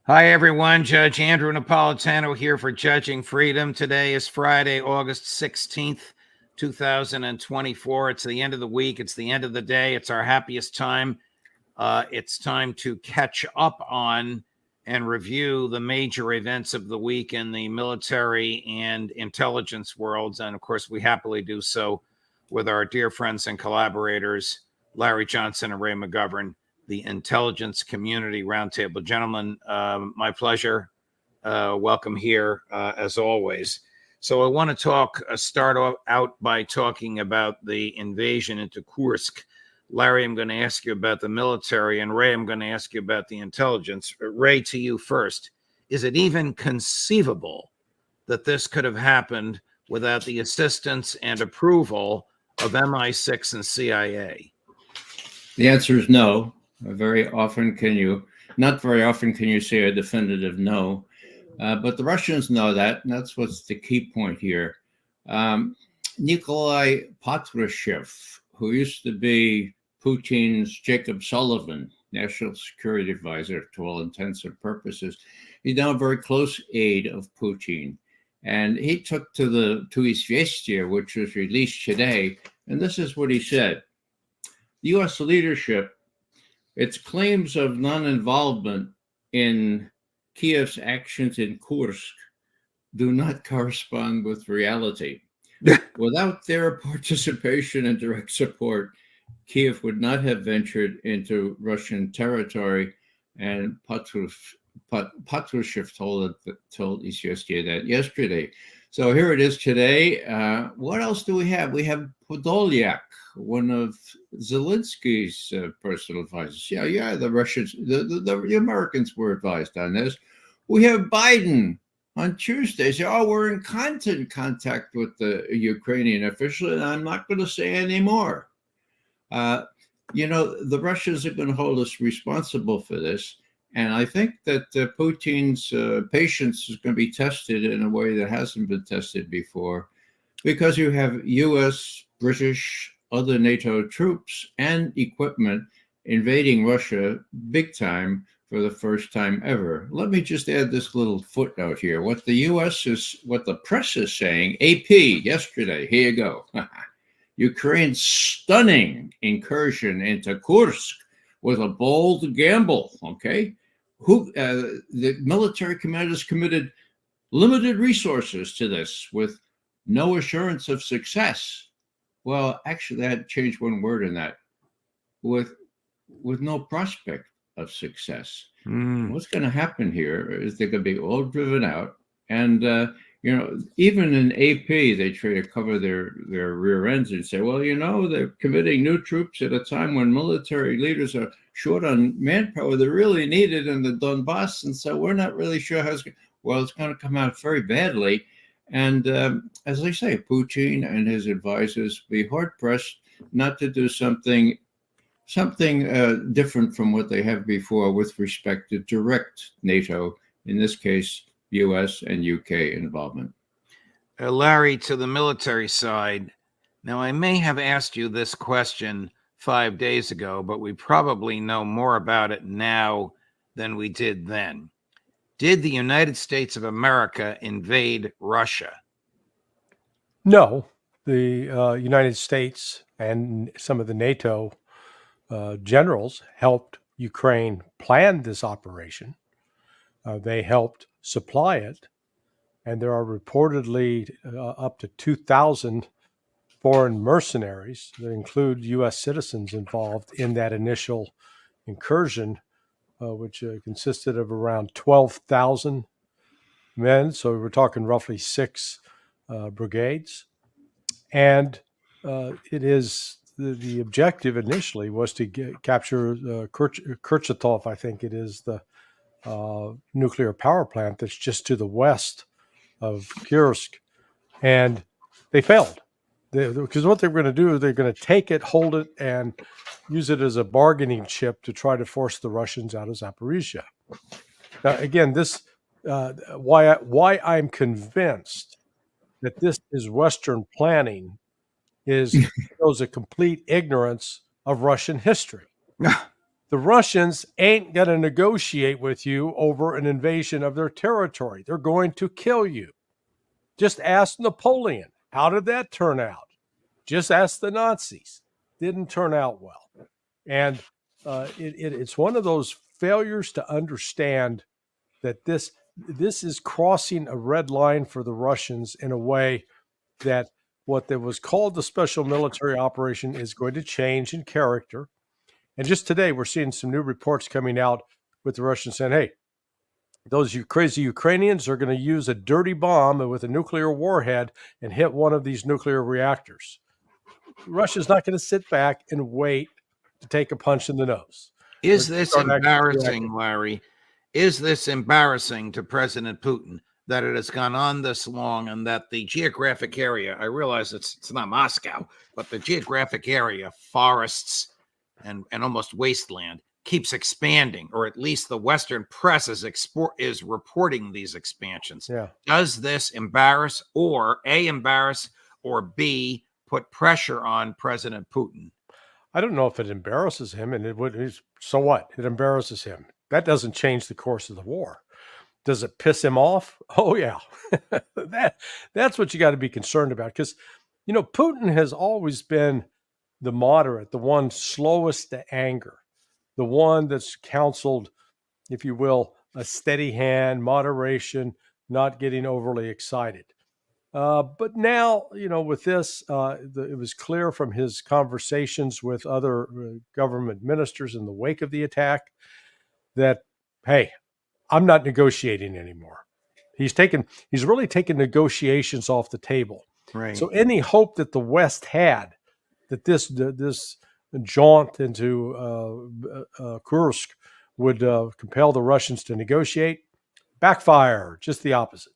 Hi, everyone. Judge Andrew Napolitano here for Judging Freedom. Today is Friday, August 16th, 2024. It's the end of the week. It's the end of the day. It's our happiest time. It's time to catch up on and review the major events of the week in the military and intelligence worlds. And of course, we happily do so with our dear friends and collaborators, Larry Johnson and Ray McGovern, the Intelligence Community Roundtable. Gentlemen, my pleasure. Welcome here, as always. So I want to start out by talking about the invasion into Kursk. Larry, I'm going to ask you about the military, and Ray, I'm going to ask you about the intelligence. Ray, to you first. Is it even conceivable that this could have happened without the assistance and approval of MI6 and CIA? The answer is no. Not very often can you say a definitive no, but the Russians know that, and that's what's the key point here. Nikolai Patrushev, who used to be Putin's Jacob Sullivan, national security advisor to all intents and purposes, he's now a very close aide of Putin. And he took to Izvestia, which was released today, and this is what he said. The U.S. leadership, its claims of non-involvement in Kiev's actions in Kursk do not correspond with reality. Without their participation and direct support, Kiev would not have ventured into Russian territory, and Patrushev told Izvestia that yesterday. So here it is today. What else do we have? We have Podolyak, one of Zelensky's personal advisors. Yeah, the Russians, the Americans were advised on this. We have Biden on Tuesday say, we're in constant contact with the Ukrainian official, and I'm not going to say any more. The Russians are going to hold us responsible for this. And I think that Putin's patience is going to be tested in a way that hasn't been tested before, because you have U.S., British, other NATO troops and equipment invading Russia big time for the first time ever. Let me just add this little footnote here. What the press is saying, AP yesterday, here you go. Ukraine's stunning incursion into Kursk was a bold gamble, okay? The military commanders committed limited resources to this with no assurance of success. Well, actually, I had to change one word in that. With no prospect of success. What's going to happen here is they're going to be all driven out. And, even in AP, they try to cover their rear ends and say, well, they're committing new troops at a time when military leaders are short on manpower. They're really needed in the Donbass. And so we're not really sure how it's going to come out very badly. And as I say, Putin and his advisors be hard-pressed not to do something different from what they have before with respect to direct NATO, in this case, U.S. and U.K. involvement. Larry, to the military side. Now, I may have asked you this question 5 days ago, but we probably know more about it now than we did then. Did the United States of America invade Russia? No, the United States and some of the NATO generals helped Ukraine plan this operation. They helped supply it, and there are reportedly up to 2,000 foreign mercenaries that include U.S. citizens involved in that initial incursion, which consisted of around 12,000 men. So we're talking roughly 6 brigades. And it is the objective initially was to capture Kurchatov, I think it is, the nuclear power plant that's just to the west of Kursk. And they failed. Because what they're going to do is they're going to take it, hold it, and use it as a bargaining chip to try to force the Russians out of Zaporizhia. Now, again, this why I'm convinced that this is Western planning shows a complete ignorance of Russian history. The Russians ain't going to negotiate with you over an invasion of their territory. They're going to kill you. Just ask Napoleon. How did that turn out? Just ask the Nazis. Didn't turn out well. And it's one of those failures to understand that this is crossing a red line for the Russians in a way that what was called the special military operation is going to change in character. And just today, we're seeing some new reports coming out with the Russians saying, hey, those crazy Ukrainians are going to use a dirty bomb with a nuclear warhead and hit one of these nuclear reactors. Russia's not going to sit back and wait to take a punch in the nose. Is this embarrassing, Larry? Is this embarrassing to President Putin that it has gone on this long and that the geographic area, I realize it's not Moscow, but the geographic area, forests and almost wasteland, keeps expanding, or at least the Western press is reporting these expansions. Yeah. Does this embarrass, or A, embarrass, or B, put pressure on President Putin? I don't know if it embarrasses him, and so what? It embarrasses him. That doesn't change the course of the war. Does it piss him off? Oh, yeah. That's what you got to be concerned about, because, Putin has always been the moderate, the one slowest to anger, the one that's counseled, if you will, a steady hand, moderation, not getting overly excited. But now, with this, it was clear from his conversations with other government ministers in the wake of the attack that, hey, I'm not negotiating anymore. He's really taken negotiations off the table. Right. So any hope that the West had that this jaunt into Kursk would compel the Russians to negotiate, backfire, just the opposite.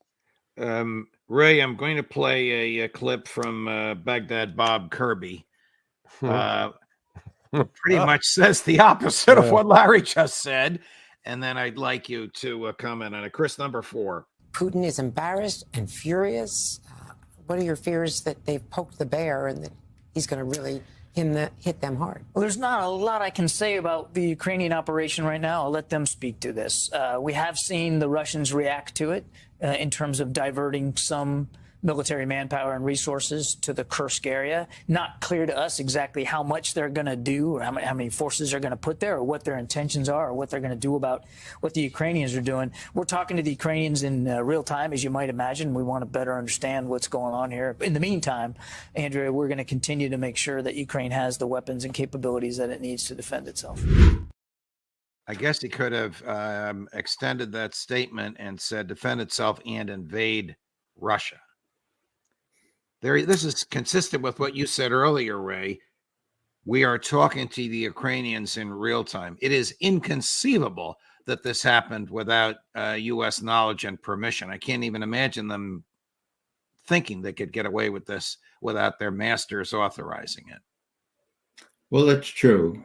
Ray, I'm going to play a clip from Baghdad Bob Kirby. Pretty much says the opposite of what Larry just said. And then I'd like you to comment on it. Chris, number 4. Putin is embarrassed and furious. What are your fears that they've poked the bear and that he's going to really hit them hard? Well, there's not a lot I can say about the Ukrainian operation right now. I'll let them speak to this. We have seen the Russians react to it in terms of diverting some military manpower and resources to the Kursk area. Not clear to us exactly how much they're going to do, or how many forces they're going to put there, or what their intentions are, or what they're going to do about what the Ukrainians are doing. We're talking to the Ukrainians in real time, as you might imagine. We want to better understand what's going on here. In the meantime, Andrea, we're going to continue to make sure that Ukraine has the weapons and capabilities that it needs to defend itself. I guess he could have extended that statement and said defend itself and invade Russia. This is consistent with what you said earlier, Ray. We are talking to the Ukrainians in real time. It is inconceivable that this happened without U.S. knowledge and permission. I can't even imagine them thinking they could get away with this without their masters authorizing it. Well, that's true.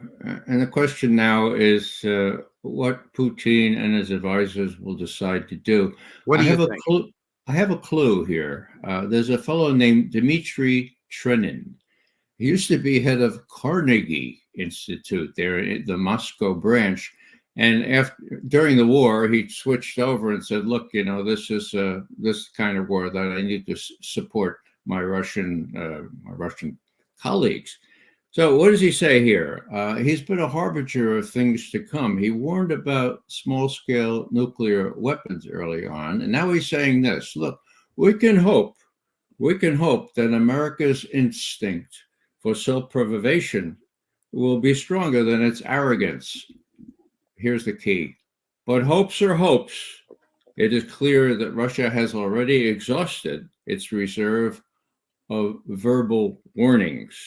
And the question now is what Putin and his advisors will decide to do. What do you think? I have a clue here. There's a fellow named Dmitry Trenin. He used to be head of Carnegie Institute there in the Moscow branch. And during the war, he switched over and said, look, this is this kind of war that I need to support my Russian colleagues. So what does he say here? He's been a harbinger of things to come. He warned about small-scale nuclear weapons early on, and now he's saying this. Look, we can hope that America's instinct for self-preservation will be stronger than its arrogance. Here's the key. But hopes are hopes. It is clear that Russia has already exhausted its reserve of verbal warnings.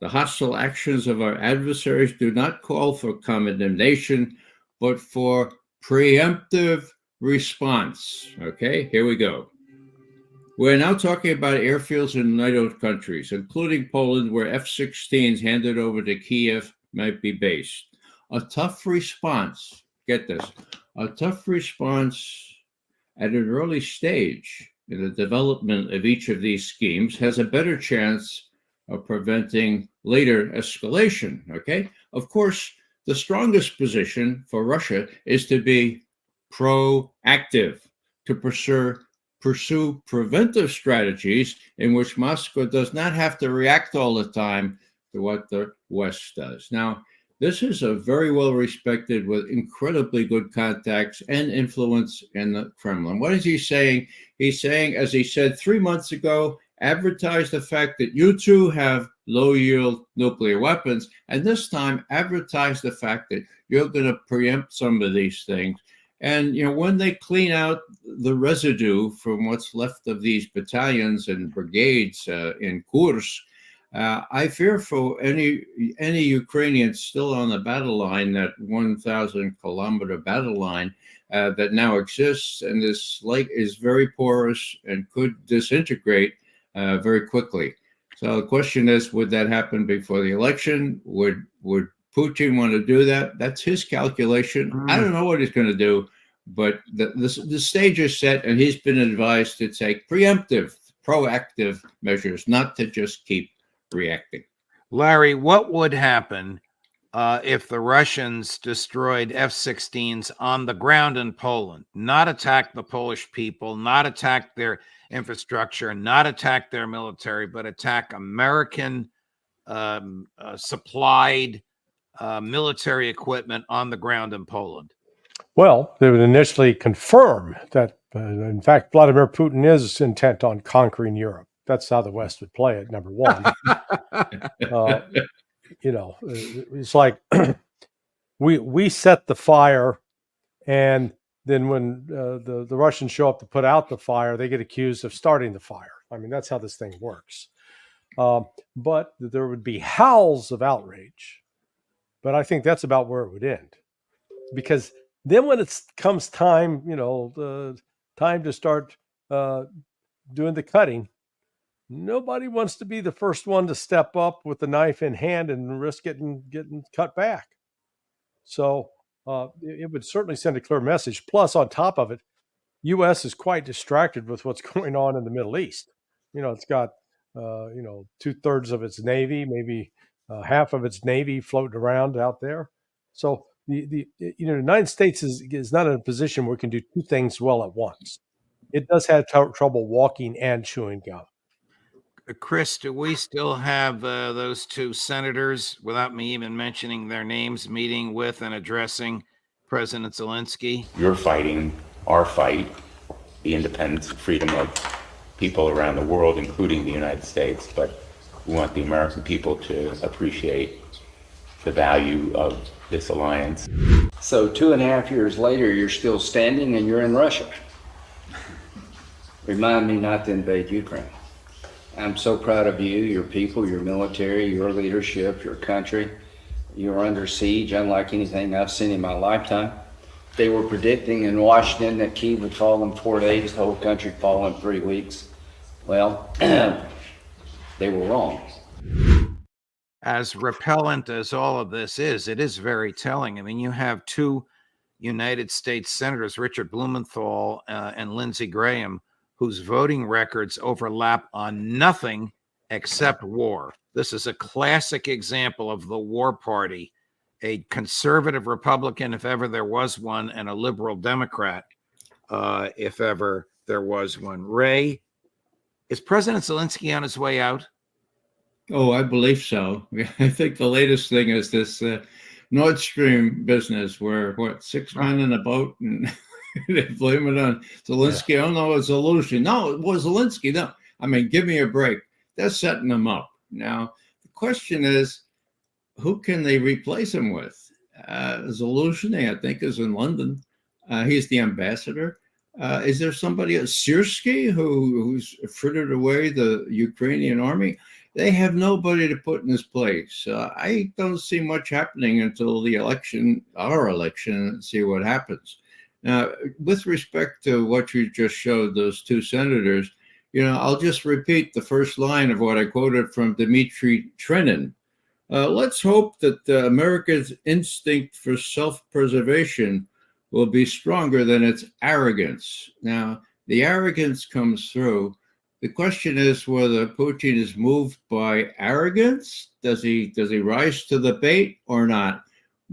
The hostile actions of our adversaries do not call for condemnation, but for preemptive response. Okay, here we go. We're now talking about airfields in NATO countries, including Poland, where F-16s handed over to Kiev might be based. A tough response, get this, a tough response at an early stage in the development of each of these schemes has a better chance of preventing later escalation, okay? Of course, the strongest position for Russia is to be proactive, to pursue preventive strategies in which Moscow does not have to react all the time to what the West does. Now, this is a very well respected with incredibly good contacts and influence in the Kremlin. What is he saying? He's saying, as he said 3 months ago, advertise the fact that you too have low-yield nuclear weapons, and this time advertise the fact that you're going to preempt some of these things. And, you know, when they clean out the residue from what's left of these battalions and brigades in Kursk, I fear for any Ukrainians still on the battle line, that 1,000-kilometer battle line that now exists, and this lake is very porous and could disintegrate very quickly. So the question is, would that happen before the election? Would Putin want to do that? That's his calculation. I don't know what he's going to do, but the stage is set, and he's been advised to take preemptive, proactive measures, not to just keep reacting. Larry, what would happen if the Russians destroyed F-16s on the ground in Poland, not attack the Polish people, not attack their infrastructure, not attack their military, but attack American supplied military equipment on the ground in Poland? Well, they would initially confirm that, in fact, Vladimir Putin is intent on conquering Europe. That's how the West would play it, number one. You know, it's like we set the fire, and then when the Russians show up to put out the fire, they get accused of starting the fire. I mean, that's how this thing works. But there would be howls of outrage. But I think that's about where it would end. Because then when it comes time, you know, time to start doing the cutting, nobody wants to be the first one to step up with the knife in hand and risk getting cut back. So it would certainly send a clear message. Plus, on top of it, U.S. is quite distracted with what's going on in the Middle East. You know, it's got, 2/3 of its Navy, maybe half of its Navy floating around out there. So the United States is not in a position where it can do two things well at once. It does have trouble walking and chewing gum. Chris, do we still have those two senators, without me even mentioning their names, meeting with and addressing President Zelensky? You're fighting our fight, the independence and freedom of people around the world, including the United States, but we want the American people to appreciate the value of this alliance. So 2.5 years later, you're still standing and you're in Russia. Remind me not to invade Ukraine. I'm so proud of you, your people, your military, your leadership, your country. You're under siege unlike anything I've seen in my lifetime. They were predicting in Washington that Kyiv would fall in 4 days, the whole country fall in 3 weeks. Well, they were wrong. As repellent as all of this is, it is very telling. I mean, you have two United States senators, Richard Blumenthal and Lindsey Graham, whose voting records overlap on nothing except war. This is a classic example of the war party, a conservative Republican, if ever there was one, and a liberal Democrat, if ever there was one. Ray, is President Zelensky on his way out? Oh, I believe so. I think the latest thing is this Nord Stream business where, 6 men in a boat and they blame it on Zelensky. Yeah. Oh, no, it's Zelensky. No, it was Zelensky. No, I mean, give me a break. They're setting him up. Now, the question is, who can they replace him with? Zelensky, I think, is in London. He's the ambassador. Is there somebody else, Syrskyi, who's frittered away the Ukrainian army? They have nobody to put in his place. I don't see much happening until the election, our election, and see what happens. Now, with respect to what you just showed, those two senators, I'll just repeat the first line of what I quoted from Dmitry Trenin. Let's hope that America's instinct for self-preservation will be stronger than its arrogance. Now, the arrogance comes through. The question is whether Putin is moved by arrogance. Does he rise to the bait or not?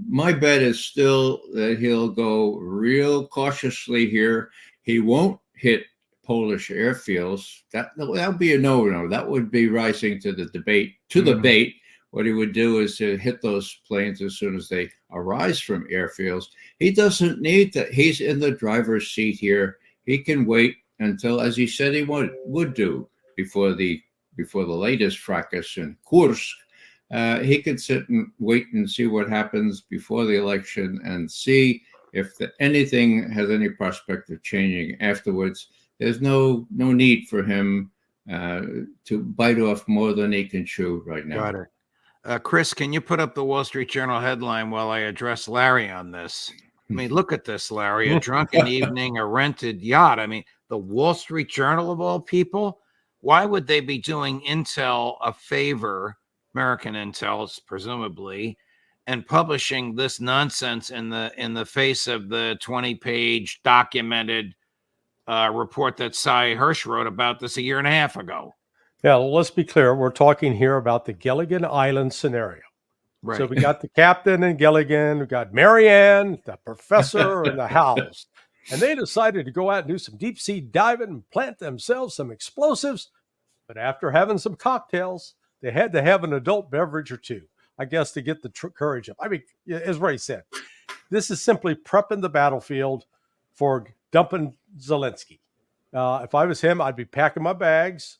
My bet is still that he'll go real cautiously here. He won't hit Polish airfields. That'll be a no-no. That would be rising to the debate. The bait. What he would do is to hit those planes as soon as they arise from airfields. He doesn't need that. He's in the driver's seat here. He can wait until, as he said he would do before the latest fracas in Kursk. He could sit and wait and see what happens before the election and see if anything has any prospect of changing afterwards. There's no need for him to bite off more than he can chew right now. Got it. Chris, can you put up the Wall Street Journal headline while I address Larry on this? I mean, look at this, Larry. A drunken evening, a rented yacht. I mean, the Wall Street Journal of all people. Why would they be doing Intel a favor, American Intel, presumably, and publishing this nonsense in the face of the 20-page documented report that Cy Hirsch wrote about this a year and a half ago? Yeah, well, let's be clear. We're talking here about the Gilligan Island scenario. Right. So we got the captain and Gilligan, we got Marianne, the professor, and the Howells. And they decided to go out and do some deep sea diving and plant themselves some explosives. But after having some cocktails, they had to have an adult beverage or two, I guess, to get the courage up. I mean, as Ray said, this is simply prepping the battlefield for dumping Zelensky. If I was him, I'd be packing my bags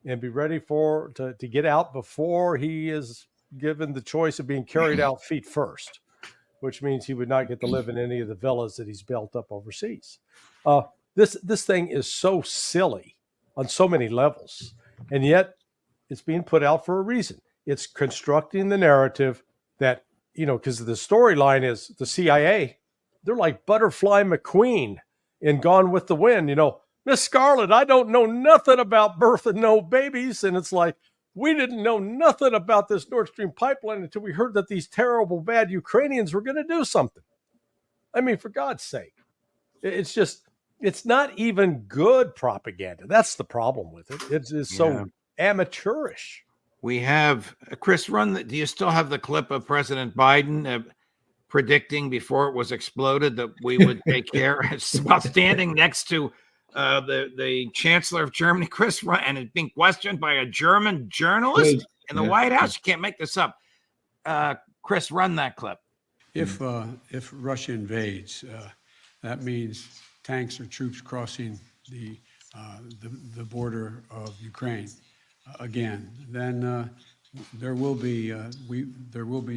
and be ready to get out before he is given the choice of being carried out feet first, which means he would not get to live in any of the villas that he's built up overseas. This thing is so silly on so many levels, and yet it's being put out for a reason. It's constructing the narrative that, because the storyline is the CIA, they're like Butterfly McQueen in Gone with the Wind, Miss Scarlet, I don't know nothing about birth and no babies. And it's like, we didn't know nothing about this Nord Stream pipeline until we heard that these terrible, bad Ukrainians were going to do something. I mean, for God's sake, it's not even good propaganda. That's the problem with it. It's so amateurish. We have, Chris, do you still have the clip of President Biden predicting before it was exploded that we would take care? It's about standing next to the Chancellor of Germany, Chris, and it's being questioned by a German journalist in the White House. You can't make this up. Chris, run that clip. If Russia invades, that means tanks or troops crossing the border of Ukraine again. Then there will be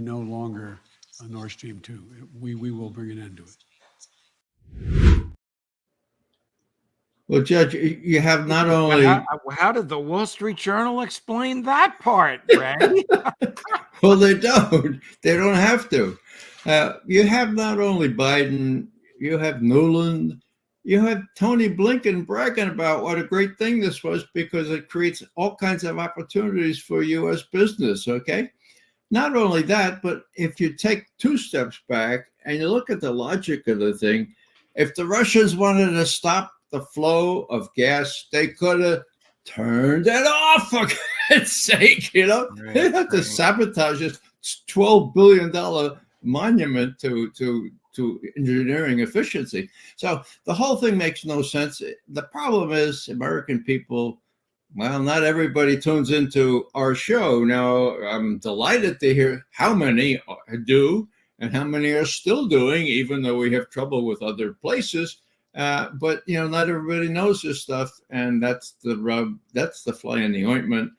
no longer a Nord Stream 2. We will bring an end to it. Well, Judge, you have not only... How did the Wall Street Journal explain that part, Ray? Well, they don't. They don't have to. You have not only Biden, you have Nuland, you have Tony Blinken bragging about what a great thing this was because it creates all kinds of opportunities for U.S. business, okay? Not only that, but if you take two steps back and you look at the logic of the thing, if the Russians wanted to stop the flow of gas, they could have turned it off, for God's sake, Right, they have to sabotage this $12 billion monument to engineering efficiency. So the whole thing makes no sense. The problem is American people, well, not everybody tunes into our show. Now, I'm delighted to hear how many do and how many are still doing, even though we have trouble with other places. But, not everybody knows this stuff, and that's the rub. That's the fly in the ointment.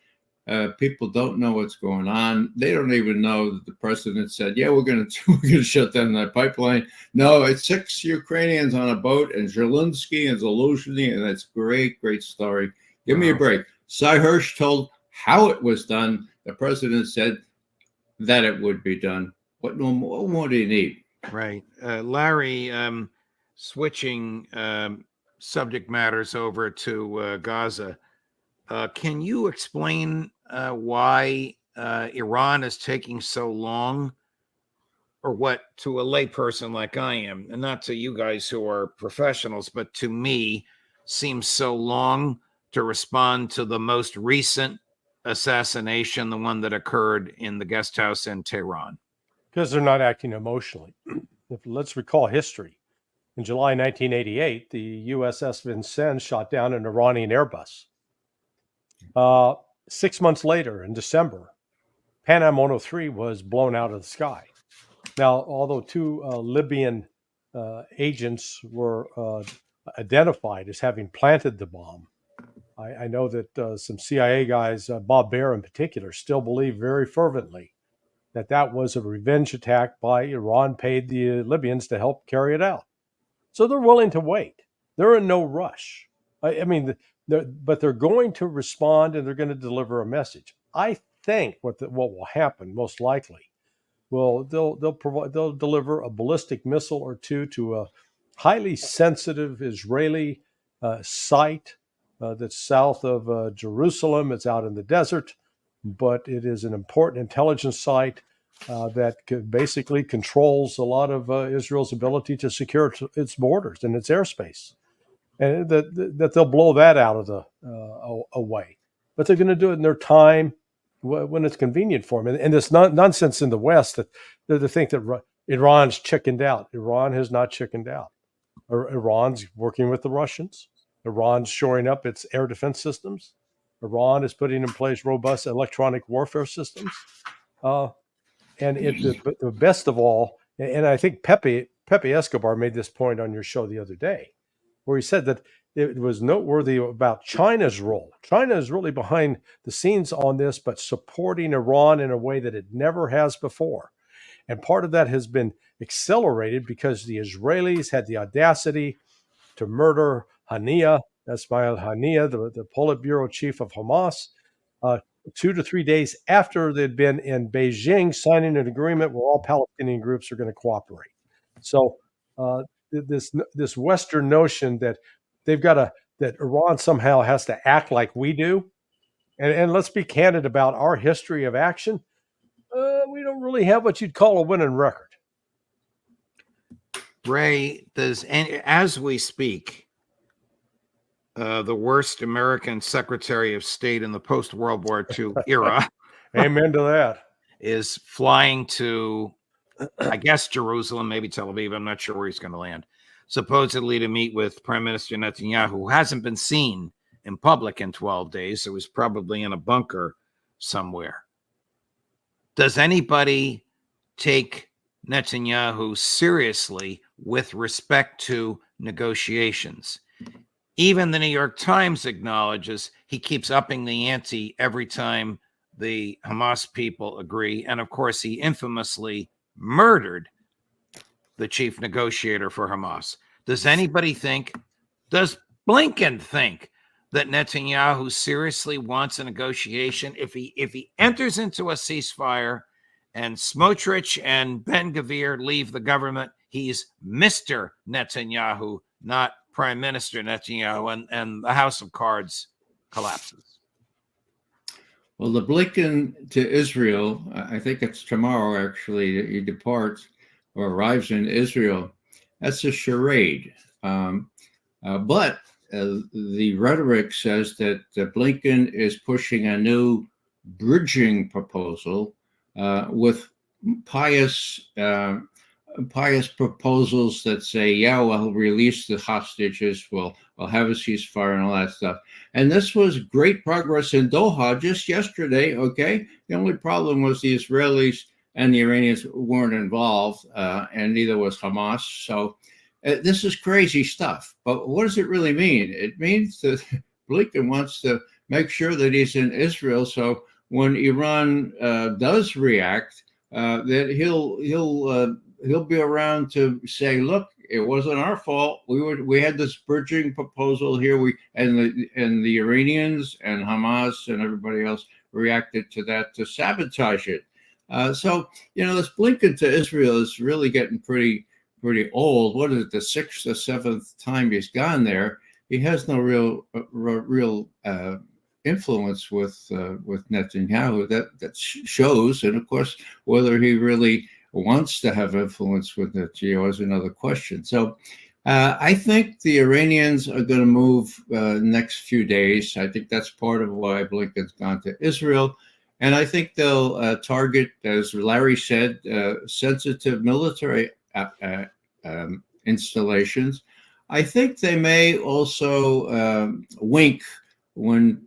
People don't know what's going on. They don't even know that the president said, yeah, we're going to shut down that pipeline. No, it's 6 Ukrainians on a boat, and Zelensky and Zelensky, and that's great story. Give me a break. Cy Hirsch told how it was done. The president said that it would be done. What more do you need? Right. Larry, switching subject matters over to Gaza, can you explain why Iran is taking so long, or what, to a layperson like I am, and not to you guys who are professionals, but to me, seems so long to respond to the most recent assassination, the one that occurred in the guest house in Tehran? because they're not acting emotionally. Let's recall history. In July 1988, the USS Vincennes shot down an Iranian Airbus. 6 months later, in December, Pan Am 103 was blown out of the sky. Now, although two Libyan agents were identified as having planted the bomb, I know that some CIA guys, Bob Baer in particular, still believe very fervently that that was a revenge attack by Iran, paid the Libyans to help carry it out. So they're willing to wait. They're in no rush. I mean, but they're going to respond and they're going to deliver a message. I think what will happen most likely, well, they'll deliver a ballistic missile or two to a highly sensitive Israeli site that's south of Jerusalem. It's out in the desert, but it is an important intelligence site that basically controls a lot of Israel's ability to secure its borders and its airspace, and that they'll blow that out of the away. But they're going to do it in their time when it's convenient for them. And this nonsense in the West that they think that Iran's chickened out. Iran has not chickened out. Iran's working with the Russians. Iran's shoring up its air defense systems. Iran is putting in place robust electronic warfare systems. And the best of all, and I think Pepe Escobar made this point on your show the other day, where he said that it was noteworthy about China's role. China is really behind the scenes on this, but supporting Iran in a way that it never has before. And part of that has been accelerated because the Israelis had the audacity to murder Haniyeh, Ismail Haniyeh, the Politburo chief of Hamas, 2 to 3 days after they'd been in Beijing signing an agreement where all Palestinian groups are going to cooperate. So this Western notion that that Iran somehow has to act like we do, and let's be candid about our history of action, we don't really have what you'd call a winning record. Ray, as we speak, the worst American Secretary of State in the post-World War II era Amen to that. is flying to, I guess, Jerusalem, maybe Tel Aviv. I'm not sure where he's going to land, supposedly to meet with Prime Minister Netanyahu, who hasn't been seen in public in 12 days. So he's probably in a bunker somewhere. Does anybody take Netanyahu seriously with respect to negotiations? Even the New York Times acknowledges he keeps upping the ante every time the Hamas people agree. And of course, he infamously murdered the chief negotiator for Hamas. Does anybody think, does Blinken think that Netanyahu seriously wants a negotiation? If he enters into a ceasefire and Smotrich and Ben-Gvir leave the government, he's Mr. Netanyahu, not Prime Minister Netanyahu, and the House of Cards collapses. Well, the Blinken to Israel, I think it's tomorrow actually that he departs or arrives in Israel. That's a charade. But the rhetoric says that Blinken is pushing a new bridging proposal with pious proposals that say, yeah, we'll release the hostages, we'll have a ceasefire and all that stuff. And this was great progress in Doha just yesterday, okay? The only problem was the Israelis and the Iranians weren't involved, and neither was Hamas. So this is crazy stuff. But what does it really mean? It means that Blinken wants to make sure that he's in Israel, so when Iran does react, that he'll be around to say, look, it wasn't our fault. We had this bridging proposal here. And the Iranians and Hamas and everybody else reacted to that to sabotage it. So this Blinken to Israel is really getting pretty old. What is it, the 6th or 7th time he's gone there? He has no real influence with Netanyahu. That shows, and of course, whether he really wants to have influence with Netanyahu is another question. So I think the Iranians are going to move next few days. I think that's part of why Blinken's gone to Israel. And I think they'll target, as Larry said, sensitive military installations. I think they may also wink when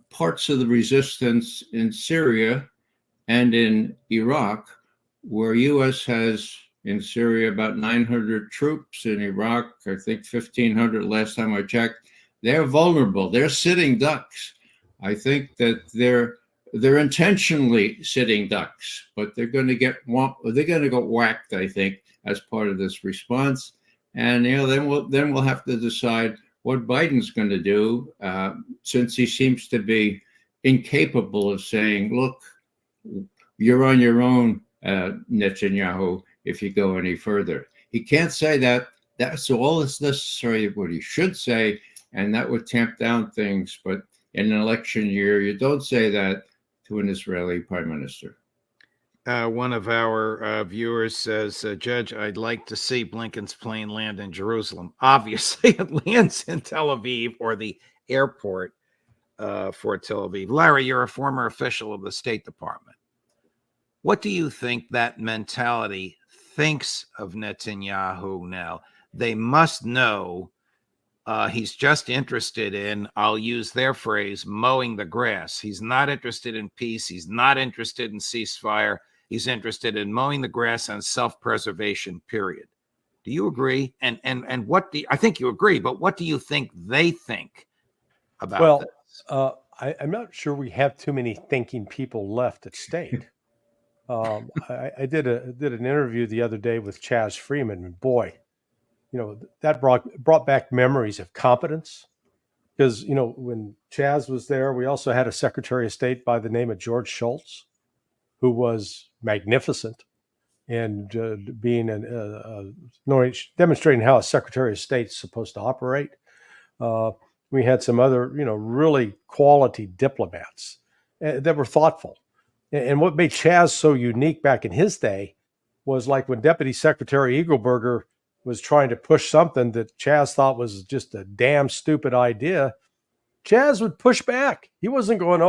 parts of the resistance in Syria and in Iraq, where U.S. has in Syria about 900 troops, in Iraq, I think 1,500 last time I checked. They're vulnerable. They're sitting ducks. I think that they're intentionally sitting ducks, but they're going to get whacked, I think, as part of this response. And then we'll have to decide what Biden's going to do, since he seems to be incapable of saying, "Look, you're on your own, Netanyahu, if you go any further." He can't say that. That's all that's necessary, what he should say, and that would tamp down things. But in an election year, you don't say that to an Israeli prime minister. One of our viewers says, Judge, I'd like to see Blinken's plane land in Jerusalem. Obviously, it lands in Tel Aviv, or the airport for Tel Aviv. Larry, you're a former official of the State Department. What do you think that mentality thinks of Netanyahu now? They must know he's just interested in, I'll use their phrase, mowing the grass. He's not interested in peace. He's not interested in ceasefire. He's interested in mowing the grass and self-preservation, period. Do you agree? And what do I think you agree, but what do you think they think about this? I'm not sure we have too many thinking people left at State. I did an interview the other day with Chaz Freeman, and boy, that brought back memories of competence. Because, when Chaz was there, we also had a Secretary of State by the name of George Shultz, who was magnificent and demonstrating how a Secretary of State is supposed to operate. We had some other, really quality diplomats that were thoughtful. And what made Chaz so unique back in his day was like when Deputy Secretary Eagleberger was trying to push something that Chaz thought was just a damn stupid idea, Chaz would push back. He wasn't going,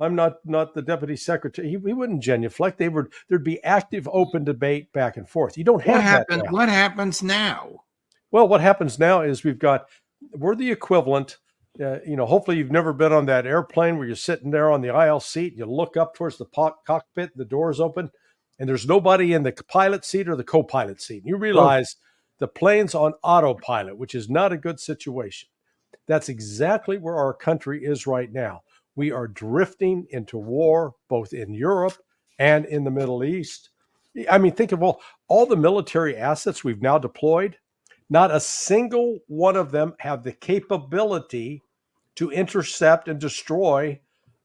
I'm not the deputy secretary. He wouldn't genuflect. There'd be active, open debate back and forth. You don't have that now. What happens now? Well, what happens now is we're the equivalent. Hopefully you've never been on that airplane where you're sitting there on the aisle seat. You look up towards the cockpit, the door's open, and there's nobody in the pilot seat or the co-pilot seat. And you realize the plane's on autopilot, which is not a good situation. That's exactly where our country is right now. We are drifting into war, both in Europe and in the Middle East. I mean, think of all the military assets we've now deployed. Not a single one of them have the capability to intercept and destroy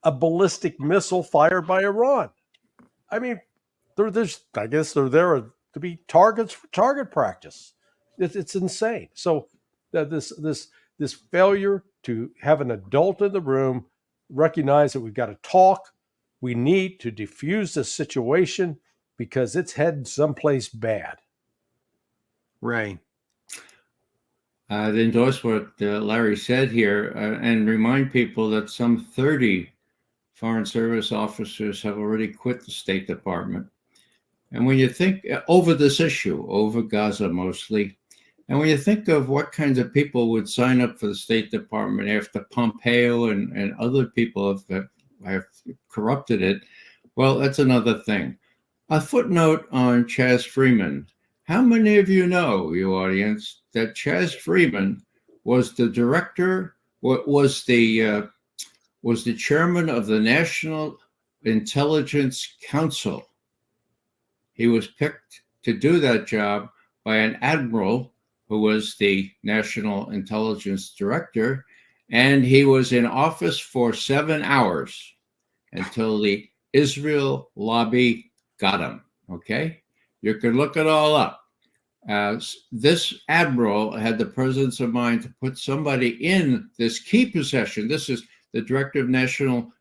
a ballistic missile fired by Iran. I mean, I guess they're there to be targets for target practice. It's insane. So this failure to have an adult in the room recognize that we've got to talk. We need to defuse this situation because it's headed someplace bad. Right. To endorse what Larry said here and remind people that some 30 Foreign Service officers have already quit the State Department. And when you think over this issue, over Gaza mostly, and when you think of what kinds of people would sign up for the State Department after Pompeo and other people have corrupted it, well, that's another thing. A footnote on Chaz Freeman. How many of you know, you audience, that Chaz Freeman was the director, was the chairman of the National Intelligence Council? He was picked to do that job by an admiral who was the National Intelligence Director, and he was in office for 7 hours until the Israel lobby got him, okay? You can look it all up. This admiral had the presence of mind to put somebody in this key position. This is the director of National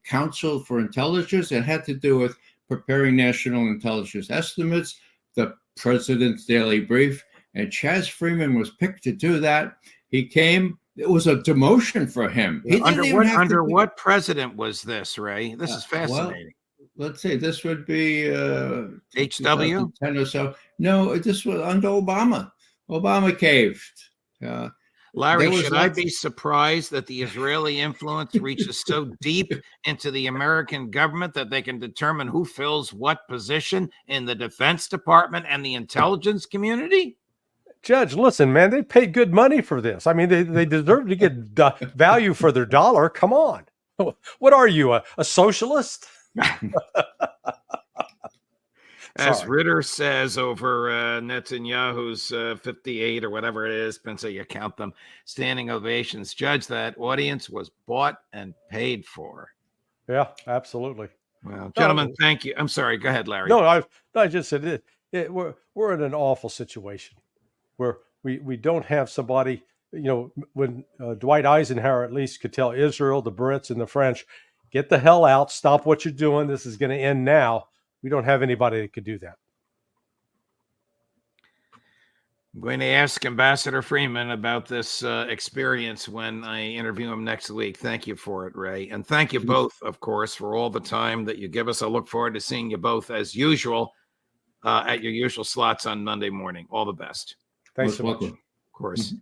Council for Intelligence. It had to do with preparing national intelligence estimates, the president's daily brief, and Chaz Freeman was picked to do that. He came it was a demotion for him. He didn't even have to Under be- what president was this, Ray? This is well, fascinating. let's say this would be HW? 2010 or so. No, this was under Obama. Obama caved. Larry, there was should I lots- be surprised that the Israeli influence reaches so deep into the American government that they can determine who fills what position in the Defense Department and the intelligence community? Judge, listen, man, they paid good money for this. I mean, they deserve to get value for their dollar. Come on. What are you, a socialist? As Sorry. Ritter says over Netanyahu's 58 or whatever it is, depends how you count them, standing ovations. Judge, that audience was bought and paid for. Yeah, absolutely. Well, gentlemen, thank you. I'm sorry. Go ahead, Larry. No, I just said we're in an awful situation where we don't have somebody, when Dwight Eisenhower at least could tell Israel, the Brits, and the French, get the hell out, stop what you're doing. This is going to end now. We don't have anybody that could do that. I'm going to ask Ambassador Freeman about this experience when I interview him next week. Thank you for it, Ray. And thank you both, of course, for all the time that you give us. I look forward to seeing you both as usual at your usual slots on Monday morning. All the best. Thanks so much. Of course.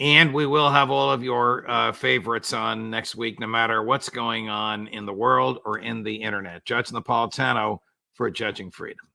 And we will have all of your favorites on next week, no matter what's going on in the world or in the internet. Judge Napolitano for Judging Freedom.